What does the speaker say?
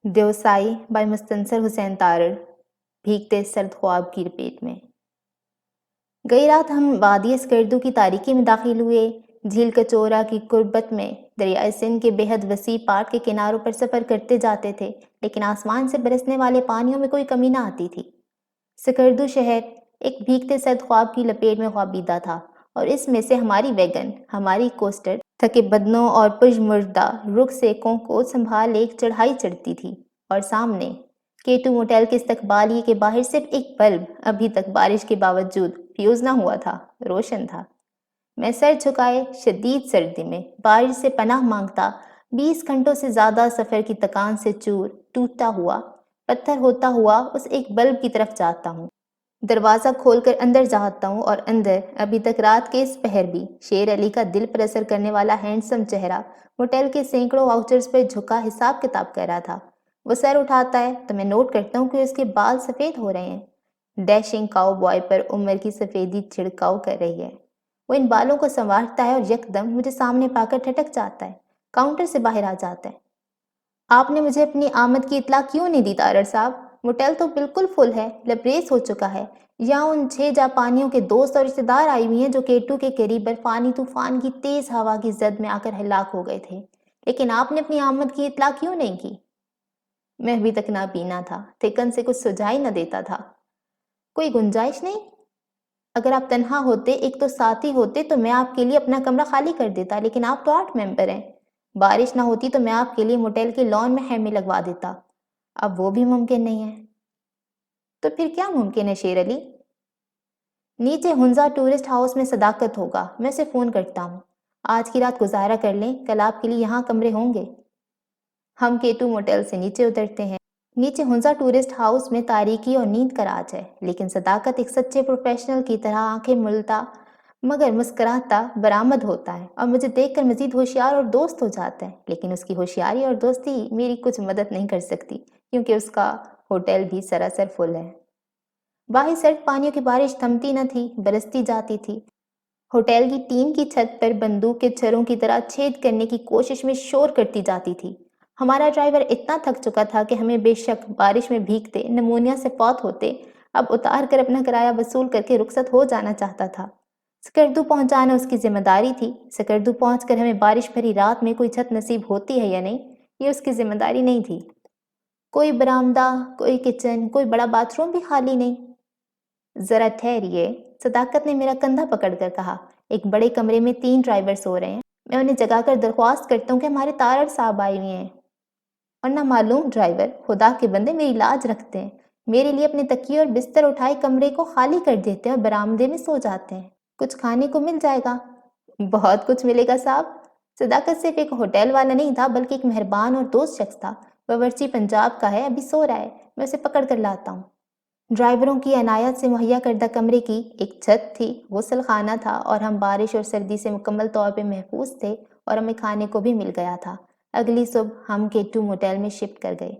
Deosai bye Mustansar Hussain Tarar. भीगते सर्द ख्वाब की लपेट में। गई रात हम वादी स्कर्दू की तारीकी में दाखिल हुए। झील कचोरा की कुर्बत में दरियाए सिंध के बेहद वसी पाट के किनारों पर सफ़र करते जाते थे, लेकिन आसमान से बरसने वाले पानियों में कोई कमी ना आती थी। स्कर्दू शहर एक भीगते सर्द ख्वाब की लपेट में ख्वाबीदा था, और इसमें से हमारी वैगन, हमारी कोस्टर थके बदनों और पुजमुर्दा रुख सेकों को संभाल एक चढ़ाई चढ़ती थी, और सामने K2 मोटेल के इस्तकबालिये के बाहर सिर्फ एक बल्ब अभी तक बारिश के बावजूद फ्यूज ना हुआ था, रोशन था। मैं सर झुकाए शदीद सर्दी में बारिश से पनाह मांगता 20 घंटों से ज़्यादा सफ़र की थकान से चूर टूटता हुआ पत्थर होता हुआ उस एक बल्ब की तरफ जाता हूँ। दरवाज़ा खोलकर अंदर जाता हूँ, और अंदर अभी तक रात के इस पहर भी शेर अली का दिल पर असर करने वाला हैंडसम चेहरा मोटेल के सैकड़ों वाउचर्स पर झुका हिसाब किताब कर रहा था। वो सर उठाता है तो मैं नोट करता हूँ कि उसके बाल सफ़ेद हो रहे हैं। डैशिंग काउ बॉय पर उम्र की सफ़ेदी छिड़काव कर रही है। वो इन बालों को संवारता है और यकदम मुझे सामने पाकर ठटक जाता है, काउंटर से बाहर आ जाता है। आपने मुझे अपनी आमद की इत्तला क्यों नहीं दी तारड़ साहब? मोटेल तो बिल्कुल फुल है, लबरेज हो चुका है। यहाँ उन 6 जापानियों के दोस्त और रिश्तेदार आई हुई हैं जो K2 के करीब बर्फानी तूफान की तेज हवा की जद में आकर हलाक हो गए थे, लेकिन आपने अपनी आमद की इत्तला क्यों नहीं की? मैं अभी तक ना पीना था, थिकन से कुछ सुझाई न देता था। कोई गुंजाइश नहीं? अगर आप तन्हा होते, एक तो साथी होते, तो मैं आपके लिए अपना कमरा खाली कर देता, लेकिन आप तो 8 मेंबर हैं। बारिश ना होती तो मैं आपके लिए मोटेल के लॉन में हैमे लगवा देता। अब वो भी मुमकिन नहीं है। तो फिर क्या मुमकिन है शेर अली? नीचे हुंजा टूरिस्ट हाउस में सदाकत होगा, मैं उसे फ़ोन करता हूँ। आज की रात गुजारा कर लें, कल आपके लिए यहाँ कमरे होंगे। हम K2 मोटेल से नीचे उतरते हैं। नीचे हुंजा टूरिस्ट हाउस में तारीकी और नींद का राज है, लेकिन सदाकत एक सच्चे प्रोफेशनल की तरह आंखें मुलता मगर मुस्कुराता बरामद होता है, और मुझे देखकर मजीद होशियार और दोस्त हो जाता है। लेकिन उसकी होशियारी और दोस्ती मेरी कुछ मदद नहीं कर सकती, क्योंकि उसका होटल भी सरासर फुल है। बाहर सर्द पानियों की बारिश थमती न थी, बरसती जाती थी। होटल की टीन की छत पर बंदूक के छर्रों की तरह छेद करने की कोशिश में शोर करती जाती थी। हमारा ड्राइवर इतना थक चुका था कि हमें बेशक बारिश में भीगते नमूनिया से फौत होते अब उतार कर अपना किराया वसूल करके रुखसत हो जाना चाहता था। स्कर्दू पहुंचाना उसकी जिम्मेदारी थी। स्कर्दू पहुंचकर हमें बारिश भरी रात में कोई छत नसीब होती है या नहीं, ये उसकी जिम्मेदारी नहीं थी। कोई बरामदा, कोई किचन, कोई बड़ा बाथरूम भी खाली नहीं। जरा ठहरिए, सदाकत ने मेरा कंधा पकड़कर कहा। एक बड़े कमरे में 3 ड्राइवर सो रहे हैं। मैं उन्हें जगाकर दरख्वास्त करता हूँ कि हमारे तारड़ साहब आए हुए हैं। और ना मालूम ड्राइवर, खुदा के बंदे मेरी लाज रखते हैं। मेरे लिए अपने तकिए और बिस्तर उठाए कमरे को खाली कर देते हैं और बरामदे में सो जाते हैं। कुछ खाने को मिल जाएगा? बहुत कुछ मिलेगा साहब। सदाकत सिर्फ एक होटल वाला नहीं था, बल्कि एक मेहरबान और दोस्त शख्स था। बावर्ची पंजाब का है, अभी सो रहा है, मैं उसे पकड़ कर लाता हूँ। ड्राइवरों की अनायत से मुहैया करदा कमरे की एक छत थी, गुस्ल खाना था, और हम बारिश और सर्दी से मुकम्मल तौर पे महफूज थे, और हमें खाने को भी मिल गया था। अगली सुबह हम K2 मोटेल में शिफ्ट कर गए।